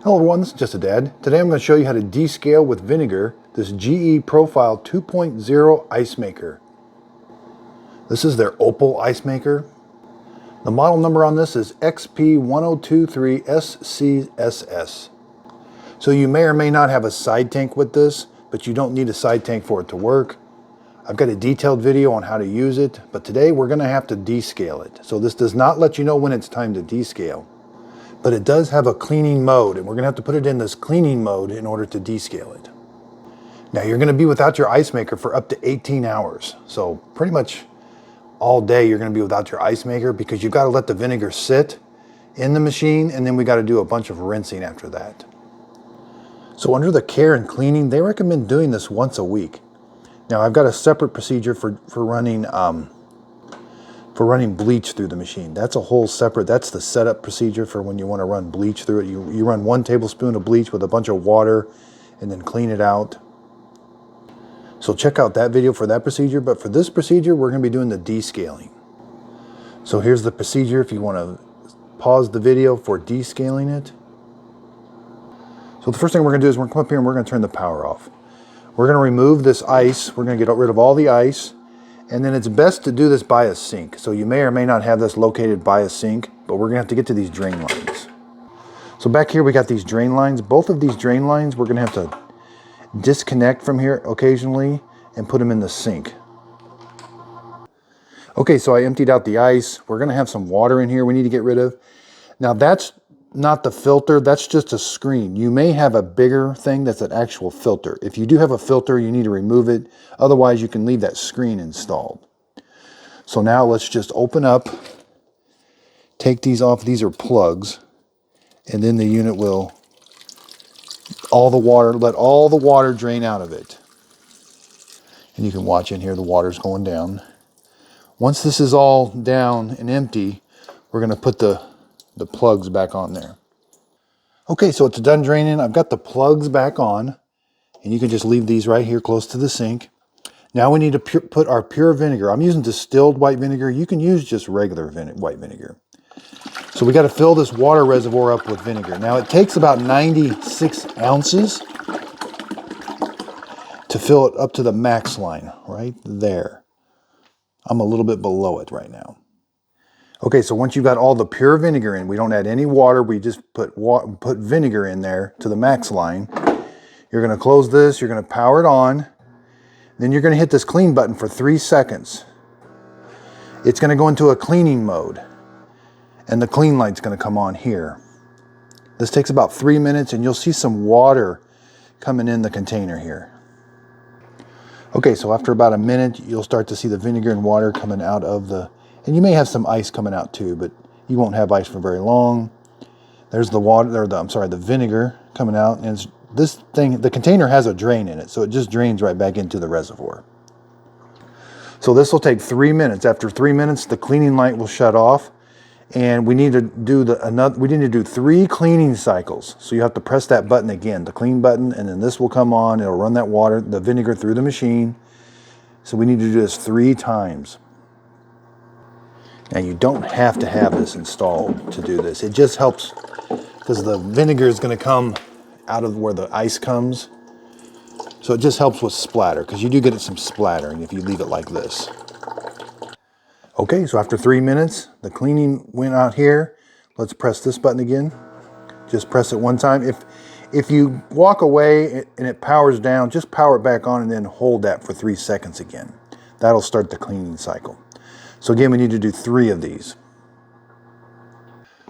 Hello everyone, this is Just a Dad. Today I'm going to show you how to descale with Vinegar this GE Profile 2.0 Ice Maker. This is their Opal Ice Maker. The model number on this is XPIO23SC33. So you may or may not have a side tank with this, but you don't need a side tank for it to work. I've got a detailed video on how to use it, but today we're going to have to descale it. So this does not let you know when it's time to descale. But it does have a cleaning mode, and we're going to have to put it in this cleaning mode in order to descale it. Now you're going to be without your ice maker for up to 18 hours. So pretty much all day you're going to be without your ice maker because you've got to let the vinegar sit in the machine, and then we got to do a bunch of rinsing after that. So under the care and cleaning, they recommend doing this once a week. Now I've got a separate procedure for running bleach through the machine. That's a whole separate, that's the setup procedure for when you want to run bleach through it. You run 1 tablespoon of bleach with a bunch of water and then clean it out. So check out that video for that procedure, but for this procedure, we're going to be doing the descaling. So here's the procedure if you want to pause the video for descaling it. So the first thing we're going to do is we're going to come up here and we're going to turn the power off. We're going to remove this ice. We're going to get rid of all the ice. And then it's best to do this by a sink. So you may or may not have this located by a sink, but we're gonna have to get to these drain lines. So back here we got these drain lines. Both of these drain lines we're gonna have to disconnect from here occasionally and put them in the sink. Okay, so I emptied out the ice. We're gonna have some water in here we need to get rid of. Now that's not the filter, that's just a screen. You may have a bigger thing that's an actual filter. If you do have a filter, you need to remove it. Otherwise, you can leave that screen installed. So now let's just open up, take these off. These are plugs. And then the unit will, let all the water drain out of it. And you can watch in here, the water's going down. Once this is all down and empty, we're gonna put the plugs back on there. Okay, so it's done draining. I've got the plugs back on, and you can just leave these right here close to the sink. Now we need to put our pure vinegar. I'm using distilled white vinegar. You can use just regular white vinegar. So we got to fill this water reservoir up with vinegar. Now it takes about 96 ounces to fill it up to the max line, right there. I'm a little bit below it right now. Okay, so once you've got all the pure vinegar in, we don't add any water, we just put vinegar in there to the max line. You're going to close this, you're going to power it on, then you're going to hit this clean button for 3 seconds. It's going to go into a cleaning mode, and the clean light's going to come on here. This takes about 3 minutes, and you'll see some water coming in the container here. Okay, so after about a minute, you'll start to see the vinegar and water coming out of the... And you may have some ice coming out too, but you won't have ice for very long. There's the water, or the vinegar coming out, and this thing, the container has a drain in it, so it just drains right back into the reservoir. So this will take 3 minutes. After 3 minutes, the cleaning light will shut off, and we need to do 3 cleaning cycles. So you have to press that button again, the clean button, and then this will come on. It'll run that water, the vinegar through the machine. So we need to do this 3 times. Now you don't have to have this installed to do this. It just helps because the vinegar is going to come out of where the ice comes. So it just helps with splatter because you do get some splattering if you leave it like this. Okay, so after 3 minutes, the cleaning went out here. Let's press this button again. Just press it one time. If you walk away and it powers down, just power it back on and then hold that for 3 seconds again. That'll start the cleaning cycle. So again, we need to do 3 of these.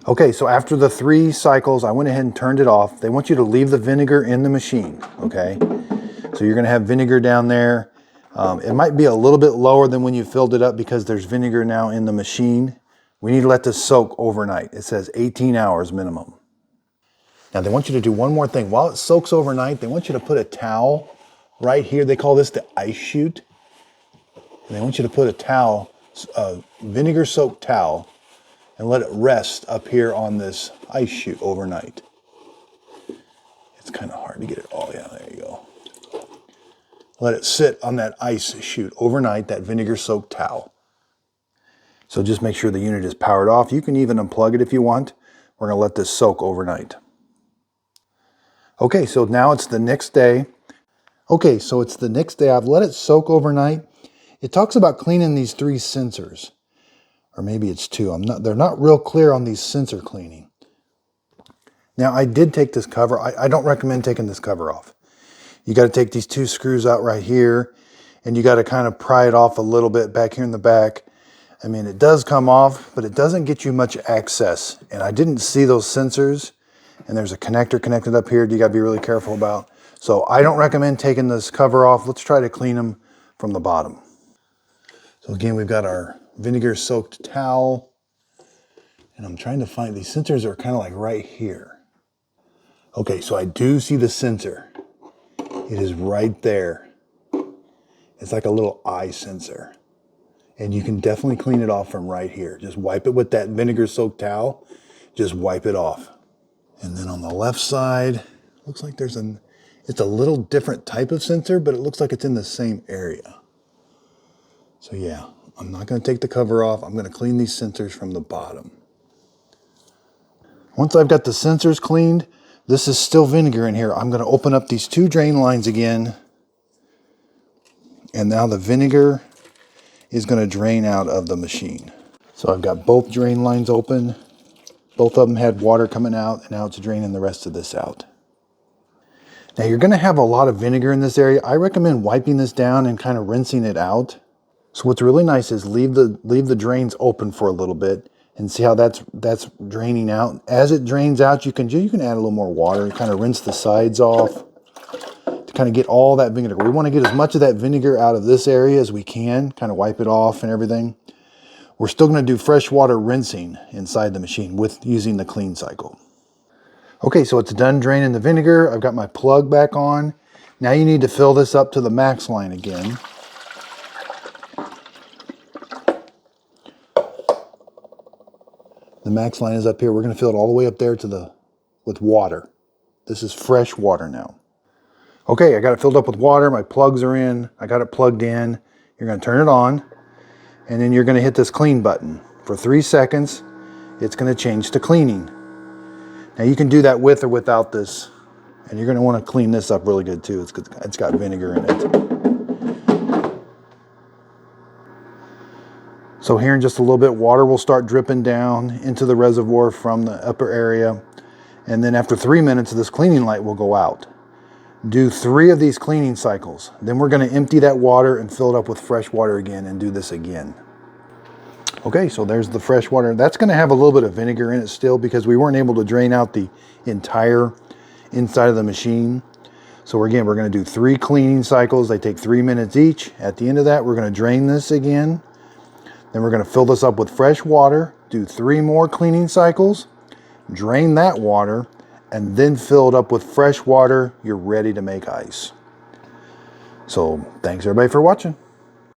Okay, so after the 3 cycles, I went ahead and turned it off. They want you to leave the vinegar in the machine, okay? So you're gonna have vinegar down there. It might be a little bit lower than when you filled it up because there's vinegar now in the machine. We need to let this soak overnight. It says 18 hours minimum. Now they want you to do one more thing. While it soaks overnight, they want you to put a towel right here. They call this the ice chute. And they want you to put a towel, a vinegar-soaked towel, and let it rest up here on this ice chute overnight. It's kind of hard to get it. Oh yeah, there you go. Let it sit on that ice chute overnight, that vinegar-soaked towel. So just make sure the unit is powered off. You can even unplug it if you want. We're going to let this soak overnight. Okay, so now it's the next day. Okay, so it's the next day. I've let it soak overnight. It talks about cleaning these 3 sensors, or maybe it's 2. They're not real clear on these sensor cleaning. Now I did take this cover. I don't recommend taking this cover off. You got to take these 2 screws out right here, and you got to kind of pry it off a little bit back here in the back. I mean, it does come off, but it doesn't get you much access. And I didn't see those sensors, and there's a connector connected up here that you got to be really careful about. So I don't recommend taking this cover off. Let's try to clean them from the bottom. So again, we've got our vinegar soaked towel, and I'm trying to find, these sensors are kind of like right here. Okay, so I do see the sensor. It is right there. It's like a little eye sensor. And you can definitely clean it off from right here. Just wipe it with that vinegar soaked towel. Just wipe it off. And then on the left side, looks like it's a little different type of sensor, but it looks like it's in the same area. So yeah, I'm not gonna take the cover off. I'm gonna clean these sensors from the bottom. Once I've got the sensors cleaned, this is still vinegar in here. I'm gonna open up these 2 drain lines again. And now the vinegar is gonna drain out of the machine. So I've got both drain lines open. Both of them had water coming out, and now it's draining the rest of this out. Now you're gonna have a lot of vinegar in this area. I recommend wiping this down and kind of rinsing it out. So what's really nice is leave the drains open for a little bit and see how that's draining out. As it drains out, you can add a little more water and kind of rinse the sides off to kind of get all that vinegar. We want to get as much of that vinegar out of this area as we can, kind of wipe it off and everything. We're still going to do freshwater rinsing inside the machine with using the clean cycle. Okay, so it's done draining the vinegar. I've got my plug back on. Now you need to fill this up to the max line again. The max line is up here. We're going to fill it all the way up there with water. This is fresh water now. Okay, I got it filled up with water. My plugs are in. I got it plugged in. You're going to turn it on, and then you're going to hit this clean button. For 3 seconds, it's going to change to cleaning. Now you can do that with or without this, and you're going to want to clean this up really good too. It's got vinegar in it. So here in just a little bit, water will start dripping down into the reservoir from the upper area. And then after 3 minutes, this cleaning light will go out. Do 3 of these cleaning cycles. Then we're going to empty that water and fill it up with fresh water again and do this again. Okay, so there's the fresh water. That's going to have a little bit of vinegar in it still because we weren't able to drain out the entire inside of the machine. So again, we're going to do 3 cleaning cycles. They take 3 minutes each. At the end of that, we're going to drain this again. Then we're going to fill this up with fresh water, do 3 more cleaning cycles, drain that water, and then fill it up with fresh water. You're ready to make ice. So thanks everybody for watching.